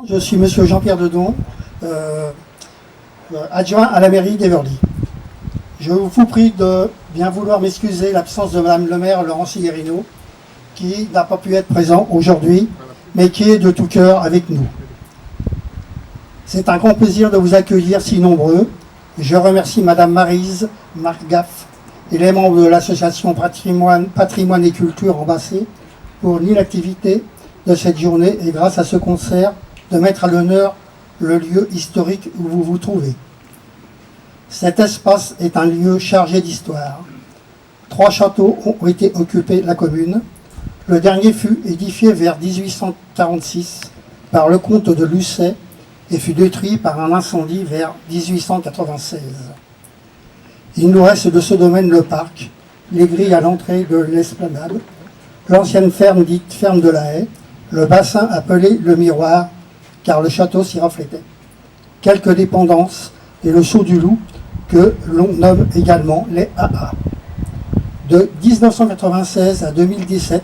Je suis monsieur Jean-Pierre Dedon, adjoint à la mairie d'Éverly. Je vous prie de bien vouloir m'excuser l'absence de madame le maire Laurence Guérino, qui n'a pas pu être présent aujourd'hui, mais qui est de tout cœur avec nous. C'est un grand plaisir de vous accueillir si nombreux. Je remercie madame Maryse Margaff et les membres de l'association Patrimoine et Culture en Bassée pour l'inactivité de cette journée et grâce à ce concert de mettre à l'honneur le lieu historique où vous vous trouvez. Cet espace est un lieu chargé d'histoire. 3 châteaux ont été occupés la commune. Le dernier fut édifié vers 1846 par le comte de Lucet et fut détruit par un incendie vers 1896. Il nous reste de ce domaine le parc, les grilles à l'entrée de l'esplanade, l'ancienne ferme dite ferme de la Haie, le bassin appelé le Miroir, car le château s'y reflétait, quelques dépendances et le Saut du Loup, que l'on nomme également les AA. De 1996 à 2017,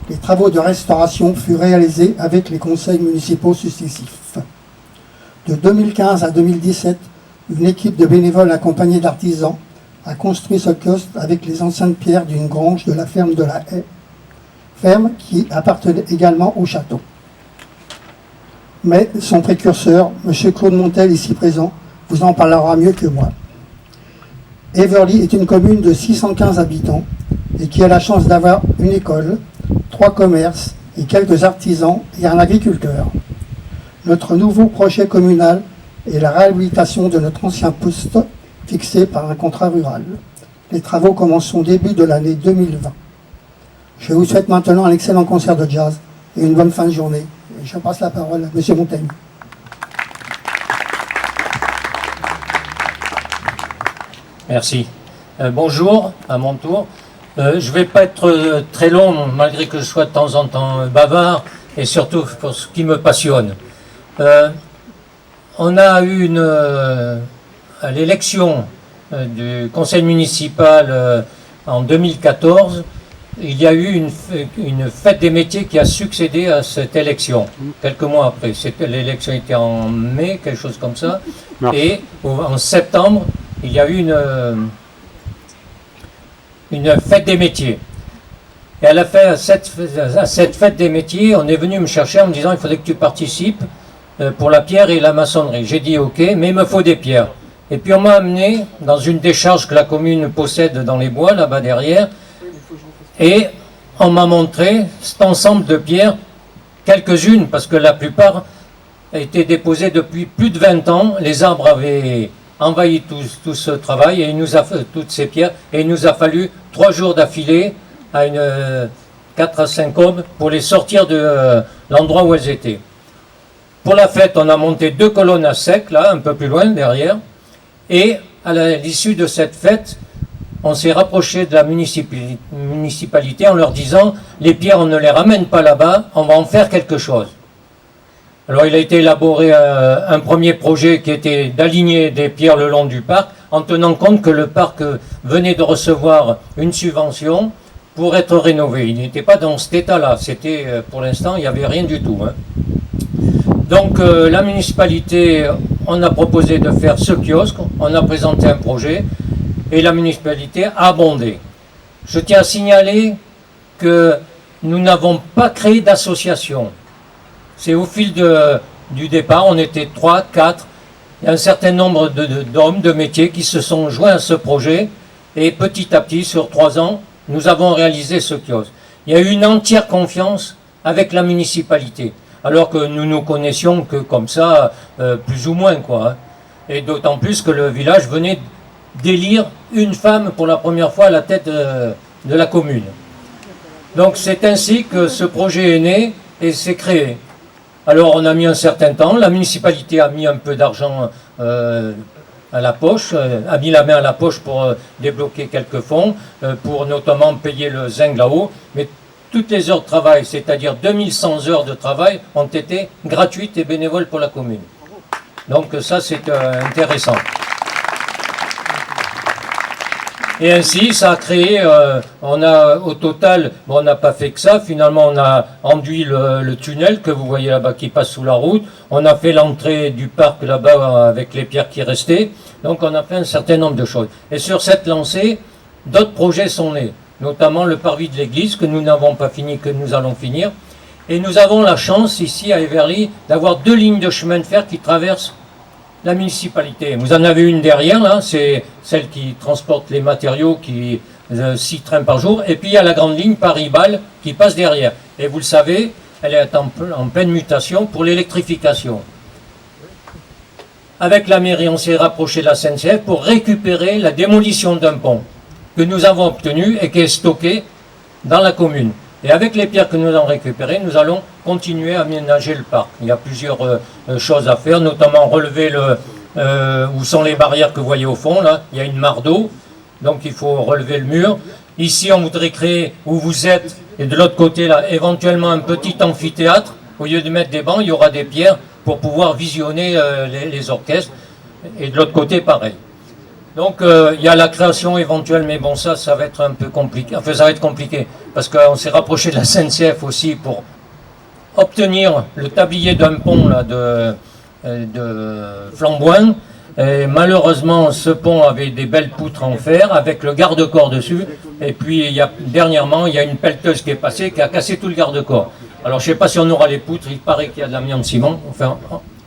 les travaux de restauration furent réalisés avec les conseils municipaux successifs. De 2015 à 2017, une équipe de bénévoles accompagnés d'artisans a construit ce kiosque avec les anciennes pierres d'une grange de la ferme de la Haie, ferme qui appartenait également au château. Mais son précurseur, M. Claude Montel, ici présent, vous en parlera mieux que moi. Éverly est une commune de 615 habitants et qui a la chance d'avoir une école, 3 commerces et quelques artisans et un agriculteur. Notre nouveau projet communal est la réhabilitation de notre ancien poste fixé par un contrat rural. Les travaux commenceront début de l'année 2020. Je vous souhaite maintenant un excellent concert de jazz et une bonne fin de journée. Je passe la parole à M. Montaigne. Merci. Bonjour, à mon tour. Je ne vais pas être très long, malgré que je sois de temps en temps bavard, et surtout pour ce qui me passionne. On a eu à l'élection du conseil municipal en 2014, il y a eu une fête des métiers qui a succédé à cette élection, quelques mois après. L'élection était en mai, quelque chose comme ça. Et en septembre, il y a eu une fête des métiers. Et à cette fête des métiers, on est venu me chercher en me disant il faudrait que tu participes pour la pierre et la maçonnerie. J'ai dit ok, mais il me faut des pierres. Et puis on m'a amené dans une décharge que la commune possède dans les bois, là-bas derrière, et on m'a montré cet ensemble de pierres, quelques-unes, parce que la plupart étaient déposées depuis plus de 20 ans. Les arbres avaient envahi tout ce travail, et toutes ces pierres, et il nous a fallu 3 jours d'affilée, à 4 à 5 hommes, pour les sortir de l'endroit où elles étaient. Pour la fête, on a monté 2 colonnes à sec, là, un peu plus loin, derrière, et à l'issue de cette fête, on s'est rapproché de la municipalité en leur disant « les pierres, on ne les ramène pas là-bas, on va en faire quelque chose ». Alors il a été élaboré un premier projet qui était d'aligner des pierres le long du parc, en tenant compte que le parc venait de recevoir une subvention pour être rénové. Il n'était pas dans cet état-là, c'était pour l'instant, il n'y avait rien du tout. Donc la municipalité, on a proposé de faire ce kiosque, on a présenté un projet, et la municipalité a abondé. Je tiens à signaler que nous n'avons pas créé d'association. C'est au fil du départ, on était 3, 4, il y a un certain nombre d'hommes, de métiers qui se sont joints à ce projet, et petit à petit, sur 3 ans, nous avons réalisé ce kiosque. Il y a eu une entière confiance avec la municipalité, alors que nous nous connaissions que comme ça, plus ou moins, quoi. Et d'autant plus que le village venait d'élire une femme pour la première fois à la tête de la commune. Donc c'est ainsi que ce projet est né et s'est créé. Alors on a mis un certain temps, la municipalité a mis un peu d'argent à la poche, a mis la main à la poche pour débloquer quelques fonds, pour notamment payer le zinc là-haut, mais toutes les heures de travail, c'est-à-dire 2100 heures de travail, ont été gratuites et bénévoles pour la commune. Donc ça c'est intéressant. Et ainsi, ça a créé, on a au total, bon, on n'a pas fait que ça, finalement on a enduit le tunnel que vous voyez là-bas qui passe sous la route, on a fait l'entrée du parc là-bas avec les pierres qui restaient, donc on a fait un certain nombre de choses. Et sur cette lancée, d'autres projets sont nés, notamment le parvis de l'église que nous n'avons pas fini, que nous allons finir. Et nous avons la chance ici à Everly d'avoir 2 lignes de chemin de fer qui traversent la municipalité. Vous en avez une derrière, là, c'est celle qui transporte les matériaux, qui 6 trains par jour. Et puis il y a la grande ligne Paris-Bâle qui passe derrière. Et vous le savez, elle est en pleine mutation pour l'électrification. Avec la mairie, on s'est rapproché de la SNCF pour récupérer la démolition d'un pont que nous avons obtenu et qui est stocké dans la commune. Et avec les pierres que nous avons récupérées, nous allons continuer à aménager le parc. Il y a plusieurs choses à faire, notamment relever où sont les barrières que vous voyez au fond. Là, il y a une mare d'eau, donc il faut relever le mur. Ici, on voudrait créer où vous êtes, et de l'autre côté, là, éventuellement un petit amphithéâtre. Au lieu de mettre des bancs, il y aura des pierres pour pouvoir visionner les orchestres. Et de l'autre côté, pareil. Donc il y a la création éventuelle, mais bon ça va être un peu compliqué. Enfin ça va être compliqué parce qu'on s'est rapproché de la SNCF aussi pour obtenir le tablier d'un pont là, de Flamboin. Et malheureusement ce pont avait des belles poutres en fer avec le garde-corps dessus. Et puis dernièrement il y a une pelleteuse qui est passée qui a cassé tout le garde-corps. Alors je ne sais pas si on aura les poutres, il paraît qu'il y a de l'amiante ciment. Enfin,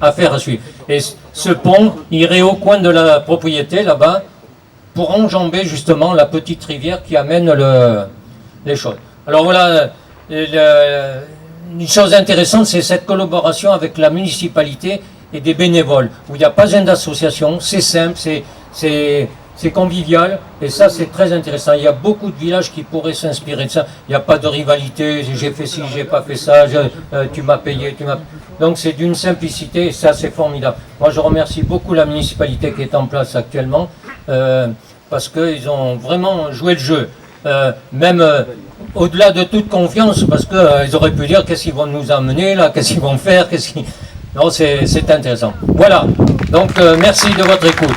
affaire à suivre. Et ce pont irait au coin de la propriété, là-bas, pour enjamber justement la petite rivière qui amène les choses. Alors voilà, une chose intéressante, c'est cette collaboration avec la municipalité et des bénévoles, où il n'y a pas d'association, c'est simple, c'est convivial, et ça c'est très intéressant. Il y a beaucoup de villages qui pourraient s'inspirer de ça. Il n'y a pas de rivalité, j'ai fait ci, j'ai pas fait ça, tu m'as payé, tu m'as... Donc c'est d'une simplicité, et ça c'est formidable. Moi je remercie beaucoup la municipalité qui est en place actuellement, parce qu'ils ont vraiment joué le jeu. Même au-delà de toute confiance, parce qu'ils auraient pu dire qu'est-ce qu'ils vont nous amener là, qu'est-ce qu'ils vont faire, Non, c'est intéressant. Voilà, donc merci de votre écoute.